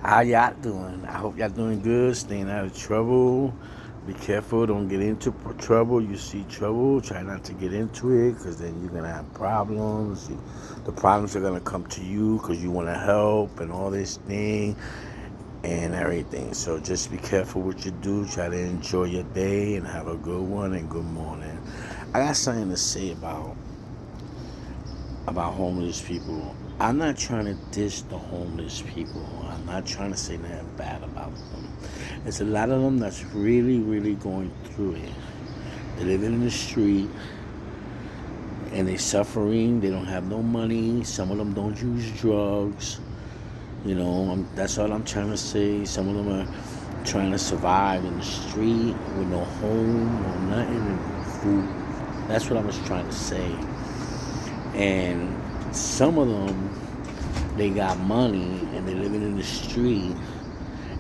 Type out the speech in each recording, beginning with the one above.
How y'all doing? I hope y'all doing good, staying out of trouble. Be careful, don't get into trouble. You see trouble, try not to get into it because then you're going to have problems. The problems are going to come to you because you want to help and all this thing and everything. So just be careful what you do. Try to enjoy your day and have a good one and good morning. I got something to say about homeless people. I'm not trying to diss the homeless people. I'm not trying to say nothing bad about them. There's a lot of them that's really, really going through it. They're living in the street and they're suffering. They don't have no money. Some of them don't use drugs. That's all I'm trying to say. Some of them are trying to survive in the street with no home, no nothing, and food. That's what I was trying to say. And some of them, they got money and they're living in the street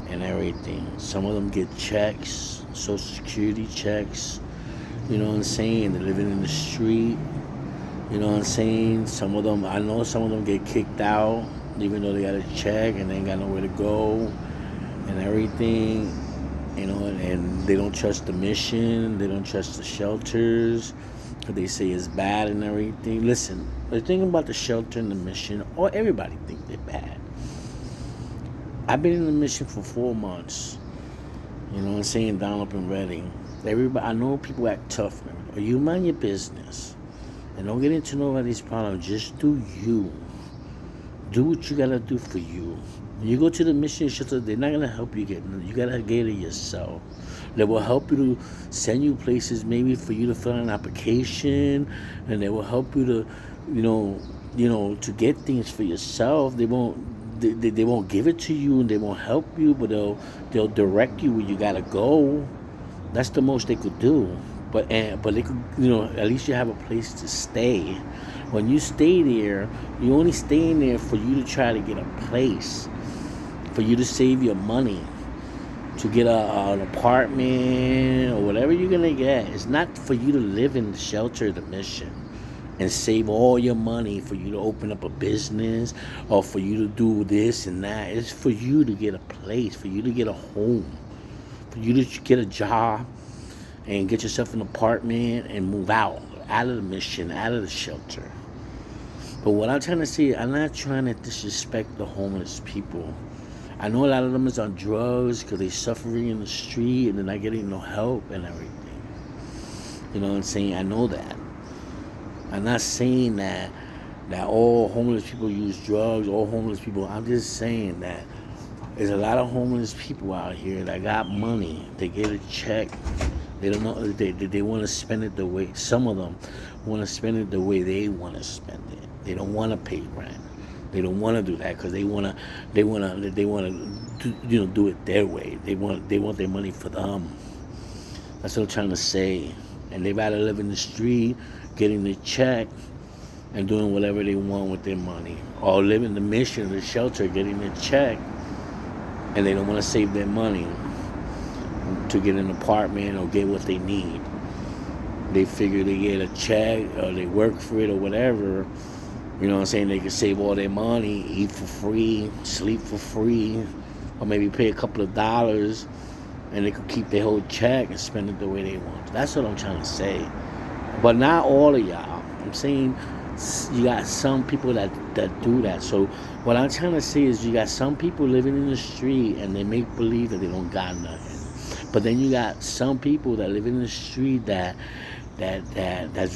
and everything. Some of them get checks, social security checks. You know what I'm saying? They're living in the street. You know what I'm saying? I know some of them get kicked out, even though they got a check and they ain't got nowhere to go and everything. And they don't trust the mission. They don't trust the shelters. They say it's bad and everything. Listen, the thing about the shelter and the mission, or everybody think they're bad. I've been in the mission for 4 months. You know what I'm saying? Down up in Reading. Everybody, I know people act tough. Or you mind your business. And don't get into nobody's problem. Just do you. Do what you gotta do for you. When you go to the mission shelter, they're not gonna help you get. You gotta get it yourself. They will help you to send you places, maybe for you to fill out an application, and they will help you to, to get things for yourself. They won't give it to you, and they won't help you, but they'll direct you where you gotta go. That's the most they could do. But they could, at least you have a place to stay. When you stay there, you only stay in there for you to try to get a place, for you to save your money, to get an apartment or whatever you're gonna get. It's not for you to live in the shelter of the mission and save all your money for you to open up a business or for you to do this and that. It's for you to get a place, for you to get a home, for you to get a job and get yourself an apartment and move out of the mission, out of the shelter. But what I'm trying to say, I'm not trying to disrespect the homeless people. I know a lot of them is on drugs because they're suffering in the street and they're not getting no help and everything. You know what I'm saying? I know that. I'm not saying that all homeless people use drugs, all homeless people. I'm just saying that there's a lot of homeless people out here that got money. They get a check. They don't know. They want to spend it the way. Some of them want to spend it the way they want to spend it. They don't want to pay rent. They don't want to do that because they want to do it their way. They want their money for them. That's what I'm trying to say. And they rather live in the street, getting the check, and doing whatever they want with their money, or live in the mission, the shelter, getting the check, and they don't want to save their money to get an apartment or get what they need. They figure they get a check or they work for it or whatever. You know what I'm saying? They can save all their money, eat for free, sleep for free, or maybe pay a couple of dollars, and they could keep their whole check and spend it the way they want. That's what I'm trying to say. But not all of y'all. I'm saying you got some people that do that. So what I'm trying to say is you got some people living in the street and they make believe that they don't got nothing. But then you got some people that live in the street that's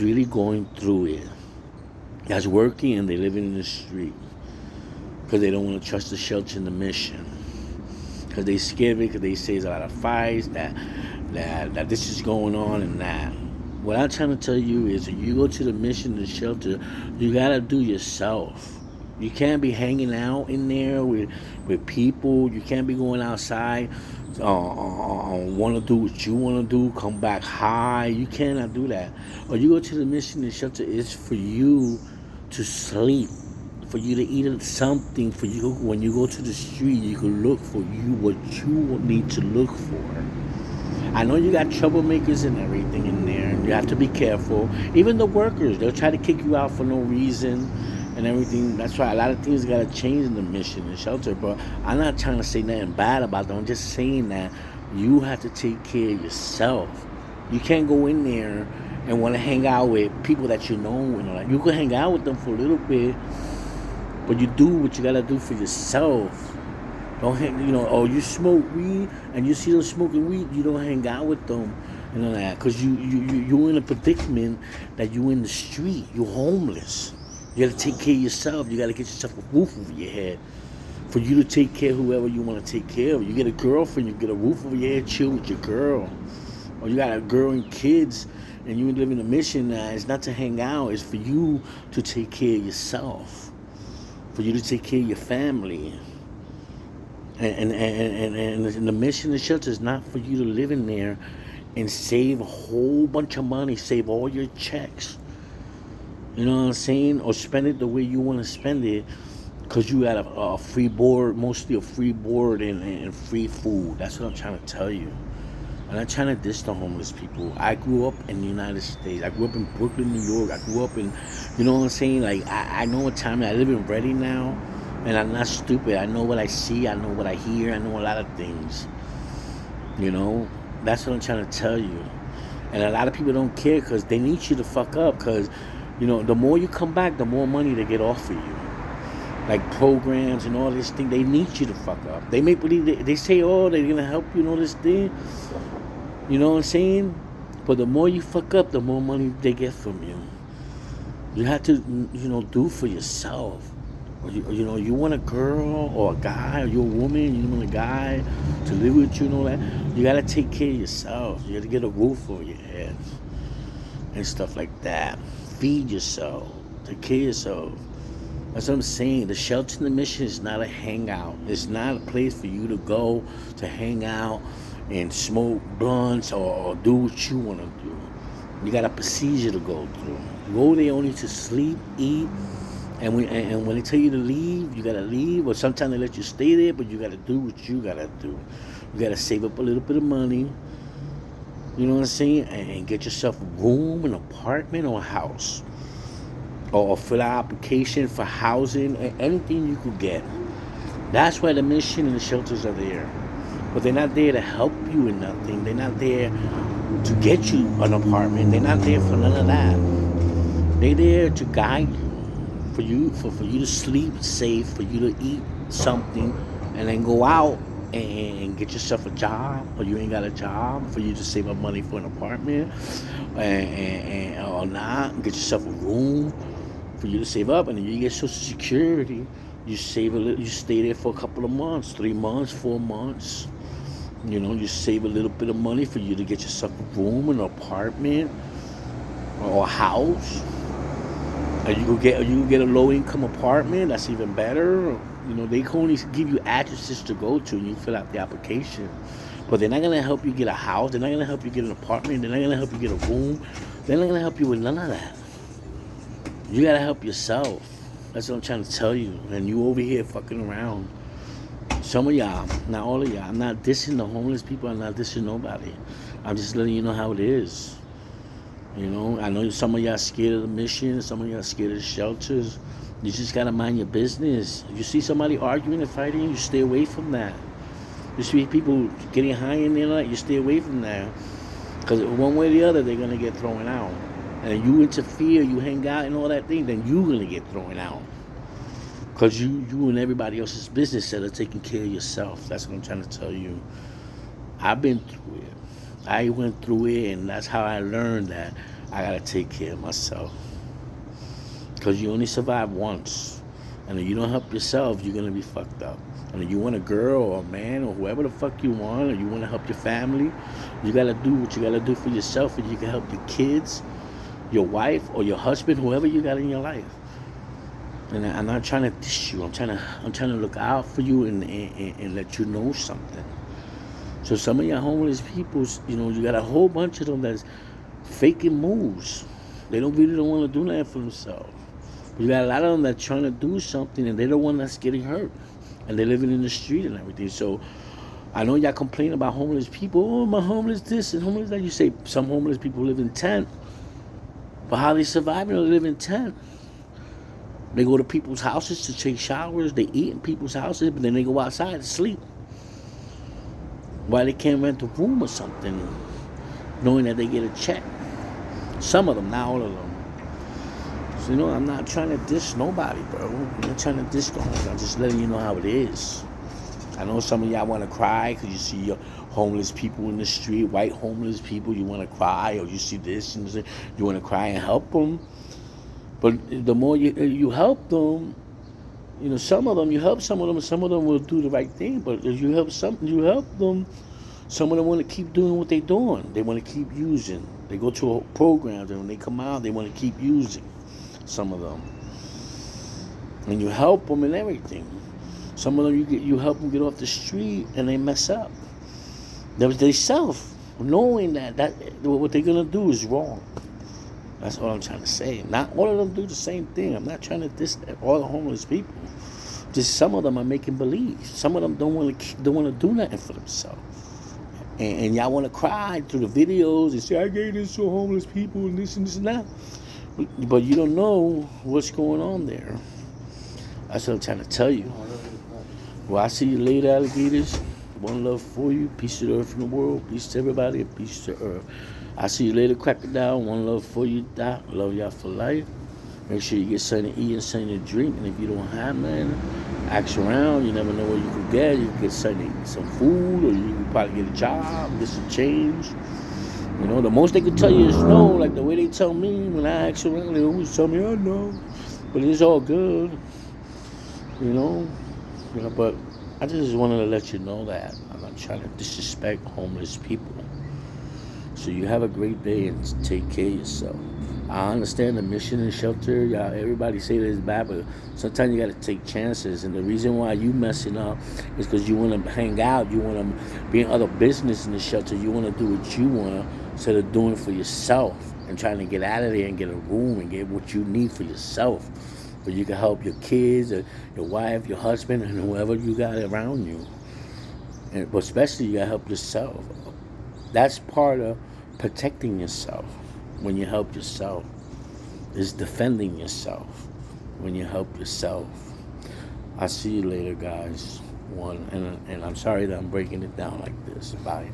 really going through it. That's working and they living in the street because they don't want to trust the shelter and the mission. Because they scared of it, because they say there's a lot of fights, that this is going on and that. What I'm trying to tell you is when you go to the mission, the shelter, you got to do yourself. You can't be hanging out in there with people. You can't be going outside, want to do what you want to do, come back high. You cannot do that. Or you go to the mission, the shelter is for you to sleep, for you to eat something, for you when you go to the street, you can look for you what you need to look for. I know you got troublemakers and everything in there, and you have to be careful. Even the workers, they'll try to kick you out for no reason. and everything. That's why a lot of things gotta change in the mission and shelter. But I'm not trying to say nothing bad about them. I'm just saying that you have to take care of yourself. You can't go in there and want to hang out with people that you know. You know, like you can hang out with them for a little bit, but you do what you gotta do for yourself. Don't hang, oh, you smoke weed and you see them smoking weed, you don't hang out with them, that, because you're in a predicament that you're in the street, you're homeless. You gotta take care of yourself. You gotta get yourself a roof over your head for you to take care of whoever you want to take care of. You get a girlfriend, you get a roof over your head, chill with your girl. Or you got a girl and kids, and you live in a mission that is not to hang out, it's for you to take care of yourself, for you to take care of your family. And the mission of the shelter is not for you to live in there and save a whole bunch of money, save all your checks. You know what I'm saying? Or spend it the way you want to spend it, because you got a free board, mostly a free board and free food. That's what I'm trying to tell you. I'm not trying to diss the homeless people. I grew up in the United States. I grew up in Brooklyn, New York. I grew up in, you know what I'm saying? Like, I know what time I live in Reading now, and I'm not stupid. I know what I see. I know what I hear. I know a lot of things. That's what I'm trying to tell you. And a lot of people don't care because they need you to fuck up, because, the more you come back, the more money they get off of you. Like programs and all this thing, they need you to fuck up. They make believe, they say, oh, they're going to help you and all this thing. You know what I'm saying? But the more you fuck up, the more money they get from you. You have to, do for yourself. You want a girl or a guy, or you're a woman, you want a guy to live with you and all that. You got to take care of yourself. You got to get a roof over your head and stuff like that. Feed yourself. Take care of yourself. That's what I'm saying. The shelter in the mission is not a hangout. It's not a place for you to go to hang out and smoke blunts or do what you want to do. You got a procedure to go through. You go there only to sleep, eat, and when they tell you to leave, you got to leave. Or sometimes they let you stay there, but you got to do what you got to do. You got to save up a little bit of money, you know what I'm saying, and get yourself a room, an apartment, or a house. Or fill out application for housing, anything you could get. That's why the mission and the shelters are there. But they're not there to help you in nothing. They're not there to get you an apartment. They're not there for none of that. They're there to guide you, for you to sleep safe, for you to eat something, and then go out and get yourself a job, or you ain't got a job, for you to save up money for an apartment, or not, get yourself a room, for you to save up, and then you get Social Security. You save a little, you stay there for a couple of months, 3 months, 4 months. You save a little bit of money for you to get yourself a room, an apartment, or a house. And you can get a low income apartment. That's even better. They can only give you addresses to go to, and you fill out the application. But they're not gonna help you get a house. They're not gonna help you get an apartment. They're not gonna help you get a room. They're not gonna help you with none of that. You gotta help yourself. That's what I'm trying to tell you. And you over here fucking around. Some of y'all, not all of y'all. I'm not dissing the homeless people. I'm not dissing nobody. I'm just letting you know how it is. I know some of y'all scared of the mission. Some of y'all scared of the shelters. You just gotta mind your business. If you see somebody arguing and fighting, you stay away from that. You see people getting high in there, like, you stay away from that. Because one way or the other, they're gonna get thrown out. And you interfere, you hang out and all that thing, then you're going to get thrown out. Because you and everybody else's business instead of taking care of yourself. That's what I'm trying to tell you. I've been through it. I went through it, and that's how I learned that I got to take care of myself. Because you only survive once. And if you don't help yourself, you're going to be fucked up. And if you want a girl or a man or whoever the fuck you want, or you want to help your family, you got to do what you got to do for yourself, and you can help your kids, your wife, or your husband, whoever you got in your life. And I'm not trying to dish you. I'm trying to look out for you and let you know something. So some of your homeless people, you got a whole bunch of them that's faking moves. They really don't want to do nothing for themselves. But you got a lot of them that's trying to do something, and they're the one that's getting hurt, and they're living in the street and everything. So I know y'all complain about homeless people. Oh, my homeless this and homeless that. You say some homeless people live in tent. But how they survive and live in tent? They go to people's houses to take showers. They eat in people's houses, but then they go outside to sleep. Why they can't rent a room or something, knowing that they get a check? Some of them, not all of them. So, I'm not trying to diss nobody, bro. I'm not trying to diss the homeless. I'm just letting you know how it is. I know some of y'all want to cry because you see your homeless people in the street, white homeless people. You want to cry, or you see this and this, you want to cry and help them. But the more you help them, some of them, you help some of them, and some of them will do the right thing. But if you help them, some of them want to keep doing what they're doing. They want to keep using. They go to programs, and when they come out, they want to keep using. Some of them, and you help them and everything. Some of them, you help them get off the street, and they mess up. They self, knowing that what they're gonna do is wrong. That's all I'm trying to say. Not all of them do the same thing. I'm not trying to diss all the homeless people. Just some of them are making believe. Some of them don't want to do nothing for themselves. And y'all want to cry through the videos and say, I gave this to homeless people and this and that. But you don't know what's going on there. That's what I'm trying to tell you. Well, I see you later, alligators. One love for you. Peace to the earth and the world. Peace to everybody and peace to earth. I see you later, crocodile. One love for you, Doc. Love y'all for life. Make sure you get something to eat and something to drink. And if you don't have nothing, ask around. You never know what you could get. You could get something, some food, or you could probably get a job, get some change. The most they could tell you is no, like the way they tell me when I ask around. They always tell me, I know. But it's all good. But I just wanted to let you know that I'm not trying to disrespect homeless people. So you have a great day and take care of yourself. I understand the mission and shelter. Y'all, everybody say that it's bad, but sometimes you got to take chances. And the reason why you messing up is because you want to hang out. You want to be in other business in the shelter. You want to do what you want instead of doing it for yourself and trying to get out of there and get a room and get what you need for yourself. So you can help your kids, or your wife, your husband, and whoever you got around you. But especially you got to help yourself. That's part of protecting yourself. When you help yourself, is defending yourself. When you help yourself. I'll see you later, guys. And I'm sorry that I'm breaking it down like this. Bye.